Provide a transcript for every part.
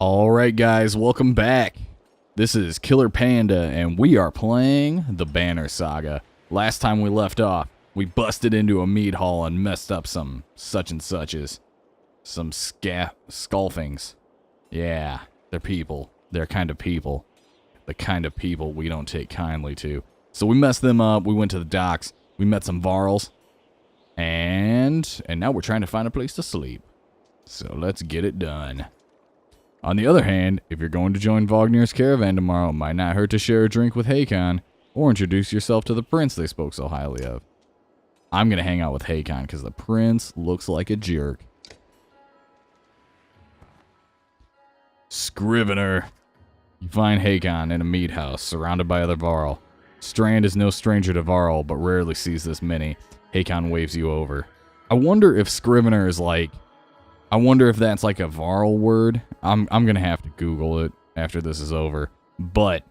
Alright guys, welcome back. This is Killer Panda and we are playing the Banner Saga. Last time we left off, we busted into a meat hall and messed up some such and suches. Some sculfings. Yeah, they're people. They're kind of people. The kind of people we don't take kindly to. So we messed them up, we went to the docks, we met some Varls, and now we're trying to find a place to sleep. So let's get it done. On the other hand, if you're going to join Vognir's caravan tomorrow, it might not hurt to share a drink with Hakon, or introduce yourself to the prince they spoke so highly of. I'm going to hang out with Hakon, because the prince looks like a jerk. Scrivener. You find Hakon in a meat house, surrounded by other Varl. Strand is no stranger to Varl, but rarely sees this many. Hakon waves you over. I wonder if Scrivener is like... I wonder if that's like a Varl word. I'm gonna have to Google it after this is over. But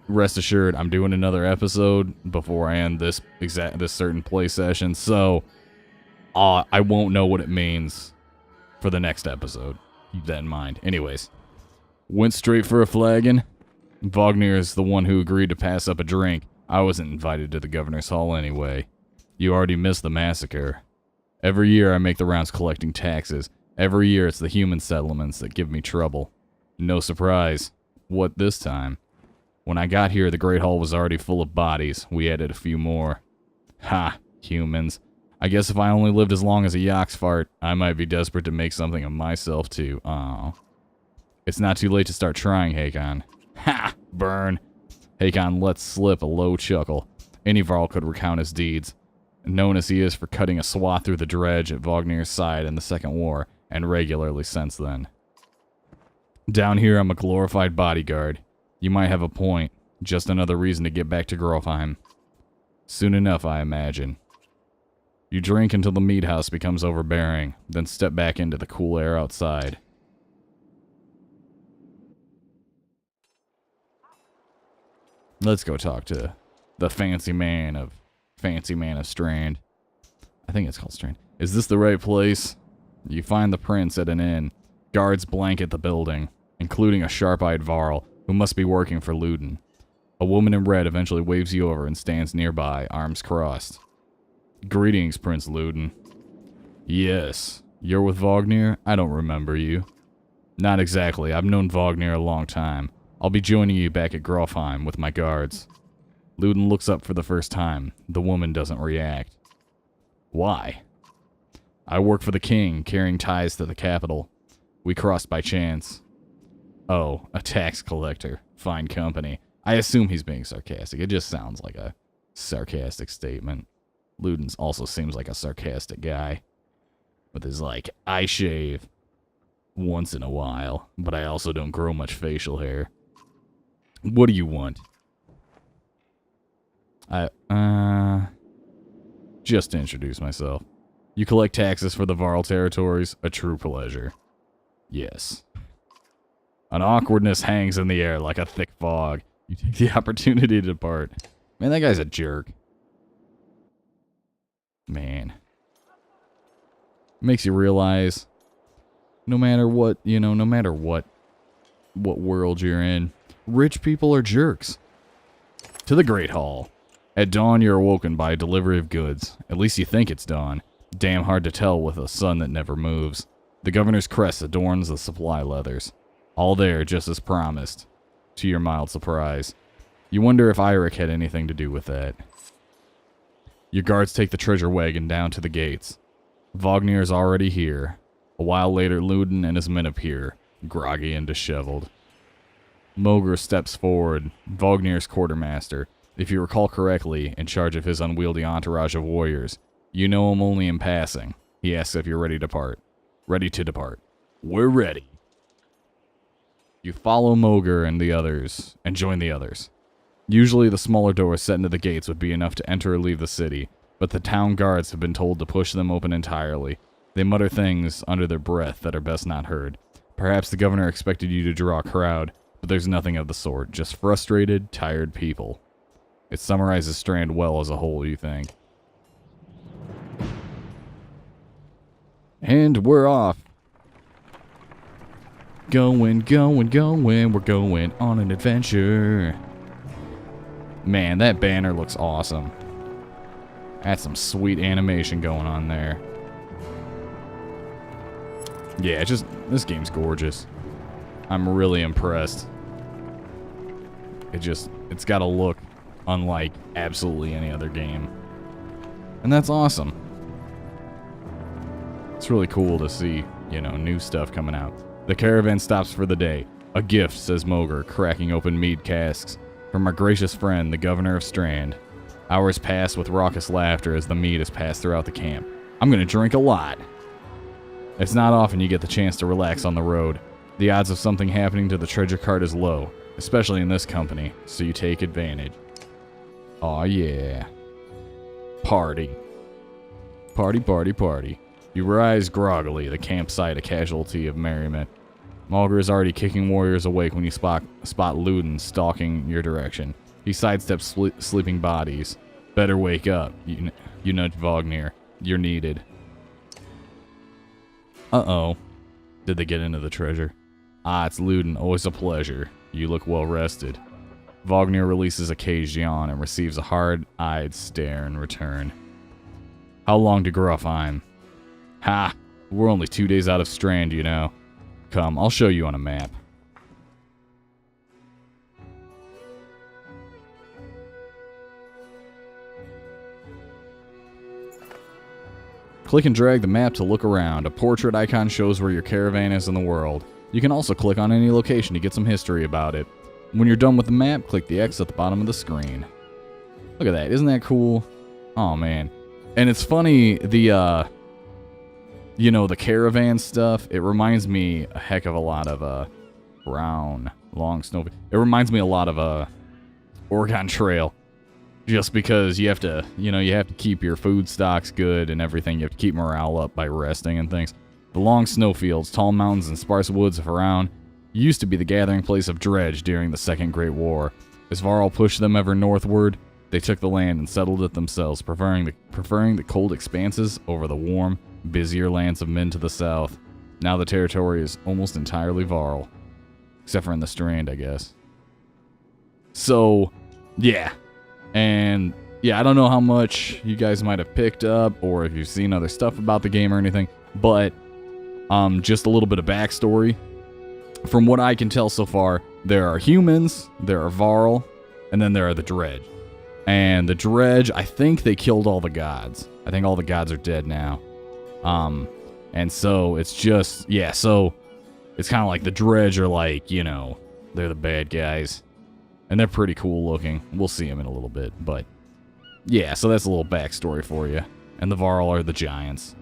rest assured, I'm doing another episode before I end this certain play session, so I won't know what it means for the next episode. Keep that in mind. Anyways, went straight for a flagon. Vognir is the one who agreed to pass up a drink. I wasn't invited to the governor's hall anyway. You already missed the massacre. Every year I make the rounds collecting taxes. Every year it's the human settlements that give me trouble. No surprise. What this time? When I got here, the Great Hall was already full of bodies. We added a few more. Ha! Humans. I guess if I only lived as long as a Yaks fart, I might be desperate to make something of myself too. Aw. It's not too late to start trying, Hakon. Ha! Burn! Hakon lets slip a low chuckle. Any Varl could recount his deeds. Known as he is for cutting a swath through the dredge at Vognir's side in the Second War, and regularly since then. Down here I'm a glorified bodyguard. You might have a point. Just another reason to get back to Grofheim. Soon enough, I imagine. You drink until the meat house becomes overbearing, then step back into the cool air outside. Let's go talk to the fancy man of Strand. I think it's called Strand. Is this the right place? You find the prince at an inn. Guards blanket the building, including a sharp-eyed Varl, who must be working for Luden. A woman in red eventually waves you over and stands nearby, arms crossed. Greetings, Prince Luden. Yes. You're with Vognir? I don't remember you. Not exactly. I've known Vognir a long time. I'll be joining you back at Grofheim with my guards. Luden looks up for the first time. The woman doesn't react. Why? I work for the king, carrying ties to the capital. We crossed by chance. Oh, a tax collector. Fine company. I assume he's being sarcastic. It just sounds like a sarcastic statement. Luden also seems like a sarcastic guy. With his, I shave once in a while, but I also don't grow much facial hair. What do you want? Just to introduce myself. You collect taxes for the Varl territories, a true pleasure. Yes. An awkwardness hangs in the air like a thick fog. You take the opportunity to depart. Man, that guy's a jerk. Man. Makes you realize, no matter what, no matter what world you're in, rich people are jerks. To the Great Hall. At dawn, you're awoken by a delivery of goods. At least you think it's dawn. Damn hard to tell with a sun that never moves. The governor's crest adorns the supply leathers. All there, just as promised. To your mild surprise. You wonder if Eirik had anything to do with that. Your guards take the treasure wagon down to the gates. Vognir is already here. A while later, Luden and his men appear, groggy and disheveled. Mogr steps forward, Vognir's quartermaster. If you recall correctly, in charge of his unwieldy entourage of warriors. You know him only in passing. He asks if you're ready to depart. Ready to depart. We're ready. You follow Mogr and the others, and join the others. Usually the smaller doors set into the gates would be enough to enter or leave the city, but the town guards have been told to push them open entirely. They mutter things under their breath that are best not heard. Perhaps the governor expected you to draw a crowd, but there's nothing of the sort, just frustrated, tired people. It summarizes Strand well as a whole, you think. And we're off. Going, going, going. We're going on an adventure. Man, that banner looks awesome. That's some sweet animation going on there. Yeah, this game's gorgeous. I'm really impressed. It's got a look unlike absolutely any other game. And that's awesome. It's really cool to see, you know, new stuff coming out. The caravan stops for the day. A gift, says Mogr, cracking open mead casks. From our gracious friend, the governor of Strand. Hours pass with raucous laughter as the mead is passed throughout the camp. I'm gonna drink a lot. It's not often you get the chance to relax on the road. The odds of something happening to the treasure cart is low, especially in this company, so you take advantage. Aw, yeah. Party. Party, party, party. You rise groggily, the campsite a casualty of merriment. Mogr is already kicking warriors awake when you spot Luden stalking your direction. He sidesteps sleeping bodies. Better wake up, you nudge Vognir. You're needed. Uh-oh. Did they get into the treasure? Ah, it's Luden. Always a pleasure. You look well rested. Vognir releases a caged yawn and receives a hard-eyed stare in return. How long to Gruffheim? Ha! We're only 2 days out of Strand, you know. Come, I'll show you on a map. Click and drag the map to look around. A portrait icon shows where your caravan is in the world. You can also click on any location to get some history about it. When you're done with the map, click the X at the bottom of the screen. Look at that, isn't that cool? Oh man. And it's funny, you know, the caravan stuff, it reminds me a heck of a lot of, brown, long snow. It reminds me a lot of, Oregon Trail. Just because you have to, you know, you have to keep your food stocks good and everything. You have to keep morale up by resting and things. The long snowfields, tall mountains, and sparse woods around used to be the gathering place of Dredge during the Second Great War. As Varl pushed them ever northward, they took the land and settled it themselves, preferring the cold expanses over the warm, busier lands of men to the south. Now the territory is almost entirely Varl. Except for in the Strand, I guess. So, yeah. And, yeah, I don't know how much you guys might have picked up, or if you've seen other stuff about the game or anything, but, just a little bit of backstory. From what I can tell so far, there are humans, there are Varl, and then there are the Dredge. And the Dredge, I think they killed all the gods. I think all the gods are dead now. And so it's just, yeah, so it's kind of like the Dredge are like, you know, they're the bad guys. And they're pretty cool looking. We'll see them in a little bit, but yeah, so that's a little backstory for you. And the Varl are the giants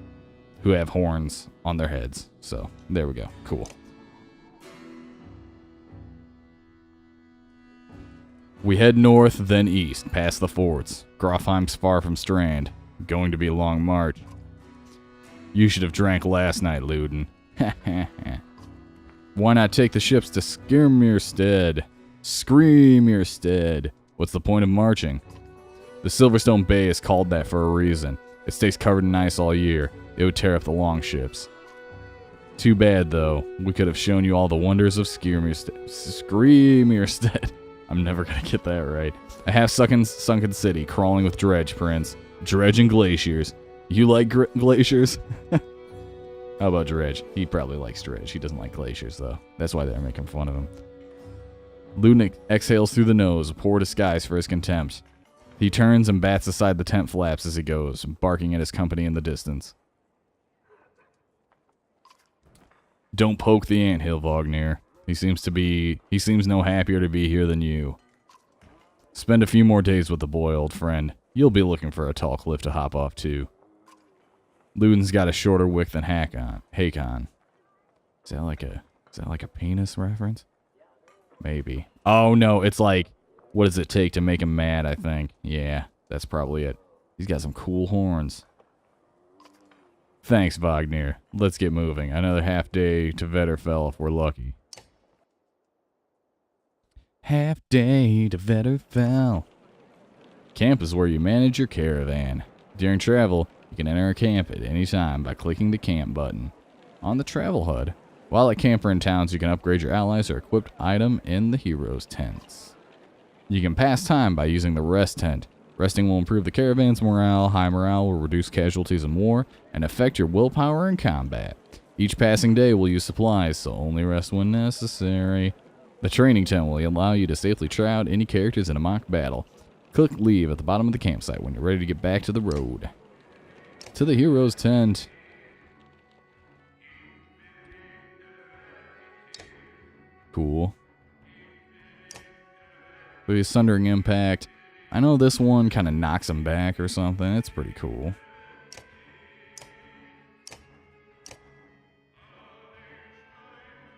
who have horns on their heads. So there we go. Cool. We head north, then east, past the forts. Gruffheim's far from Strand. Going to be a long march. You should have drank last night, Luden. Why not take the ships to Skirmirstead? Screamirstead. What's the point of marching? The Silverstone Bay is called that for a reason. It stays covered in ice all year. It would tear up the longships. Too bad, though. We could have shown you all the wonders of Screamirstead. I'm never gonna get that right. A half-sunken city crawling with dredge, Prince. Dredge and glaciers. You like glaciers? How about Dredge? He probably likes Dredge. He doesn't like glaciers, though. That's why they're making fun of him. Luden exhales through the nose, a poor disguise for his contempt. He turns and bats aside the tent flaps as he goes, barking at his company in the distance. Don't poke the anthill, Vognir. He seems no happier to be here than you. Spend a few more days with the boy, old friend. You'll be looking for a tall cliff to hop off to. Luden's got a shorter wick than Hakon. Is that like a penis reference? Maybe. Oh no, it's like, what does it take to make him mad, I think. Yeah, that's probably it. He's got some cool horns. Thanks, Vognir. Let's get moving. Another half day to Vetterfell if we're lucky. Half day to Vetterfell. Camp is where you manage your caravan. During travel, you can enter a camp at any time by clicking the camp button on the travel HUD. While at camper in towns, you can upgrade your allies or equipped item in the heroes' tents. You can pass time by using the rest tent. Resting will improve the caravan's morale. High morale will reduce casualties in war and affect your willpower in combat. Each passing day will use supplies, so only rest when necessary. The training tent will allow you to safely try out any characters in a mock battle. Click leave at the bottom of the campsite when you're ready to get back to the road. To the hero's tent. Cool. The Sundering Impact. I know this one kind of knocks him back or something. It's pretty cool.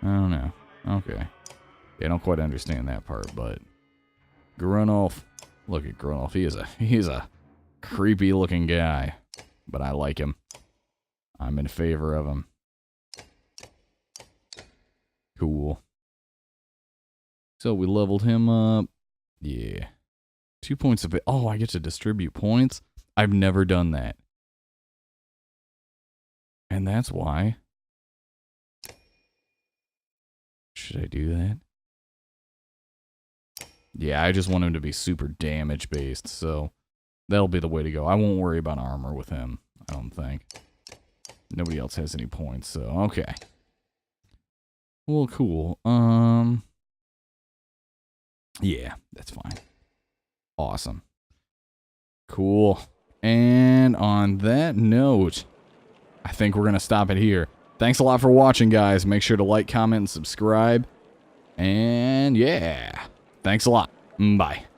I don't know. Okay. Yeah, I don't quite understand that part, but Grunolf. Look at Grunolf. He's a creepy looking guy, but I like him. I'm in favor of him. Cool. So we leveled him up. Yeah. 2 points of it. Oh, I get to distribute points. I've never done that. And that's why. Should I do that? Yeah, I just want him to be super damage based, so that'll be the way to go. I won't worry about armor with him, I don't think. Nobody else has any points, so okay. Well, cool. Yeah, that's fine. Awesome. Cool. And on that note, I think we're going to stop it here. Thanks a lot for watching, guys. Make sure to like, comment, and subscribe. And yeah, thanks a lot. Bye.